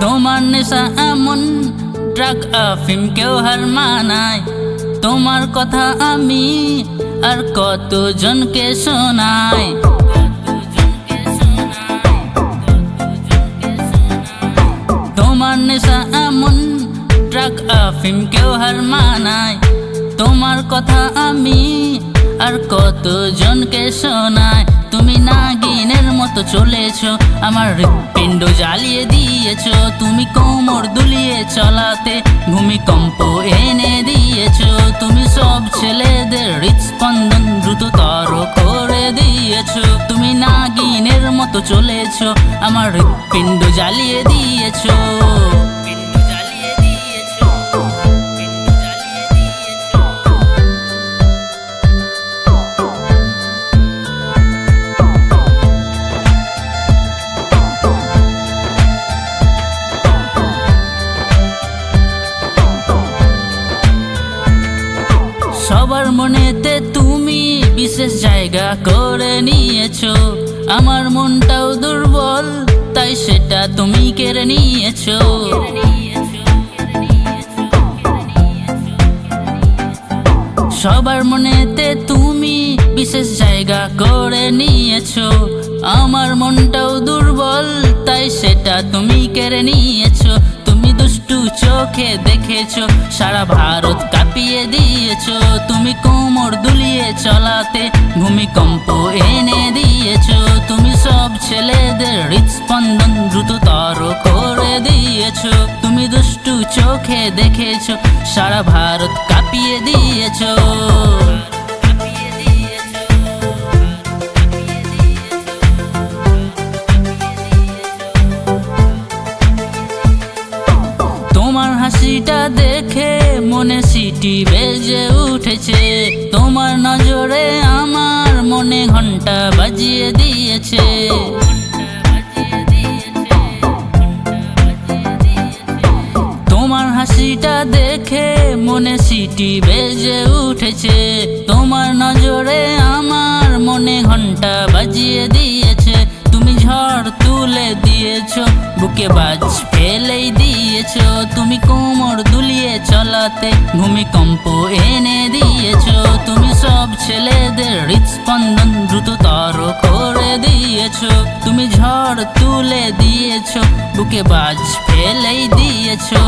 তোমার নেশা এমন ড্রাগ আফিম কেউ হার মানায়। তোমার কথা আমি আর কতজনকে শোনাই। তোমার নেশা এমন ড্রাগ আফিম কেউ হার মানায়। তোমার কথা আমি আর কতজনকে শোনায়। তুমি নাগিনের মতো চলেছো, আমার হৃৎপিণ্ড জ্বালিয়ে দিয়েছো। তুমি কোমর দুলিয়ে চলাতে ভূমিকম্প এনে দিয়েছো। তুমি সব ছেলেদের হৃৎস্পন্দন দ্রুততর করে দিয়েছো। তুমি নাগিনের মতো চলেছো, আমার হৃৎপিণ্ড জ্বালিয়ে দিয়েছো। সবার মনেতে তুমি বিশেষ জায়গা করে নিয়েছো। আমার মনটাও দুর্বল, তাই সেটা তুমি কেড়ে নিয়েছো। সবার মনেতে তুমি বিশেষ জায়গা করে নিয়েছো। আমার মনটাও দুর্বল, তাই সেটা তুমি কেড়ে নিয়েছো। তুমি দুষ্টু চোখে দেখেছো, সারা ভারত কাঁপিয়ে দিয়েছো। তুমি কোমর দুলিয়ে চলাতে ভূমিকম্প এনে দিয়েছো। তুমি সব ছেলেদের হৃৎস্পন্দন দ্রুততর করে দিয়েছো। তুমি দুষ্টু চোখে দেখেছো, সারা ভারত কাঁপিয়ে দিয়েছো। তোমার হাসিটা দেখে মনে সিটি বেজে উঠেছে। তোমার নজরে আমার মনে ঘন্টা বাজিয়ে দিয়েছে। তোমার হাসিটা দেখে মনে সিটি বেজে উঠেছে। তোমার নজরে আমার মনে ঘন্টা বাজিয়ে দিয়েছে। তুমি ঝড় তুলে দিয়েছো, বুকে বাজ ফেলেই দিয়েছো। তুমি কোমর দুলিয়ে চলাতে ভূমিকম্প এনে দিয়েছো। তুমি সব ছেলেদের হৃৎস্পন্দন দ্রুততর করে দিয়েছো। তুমি ঝড় তুলে দিয়েছো, বুকে বাজ ফেলেই দিয়েছো।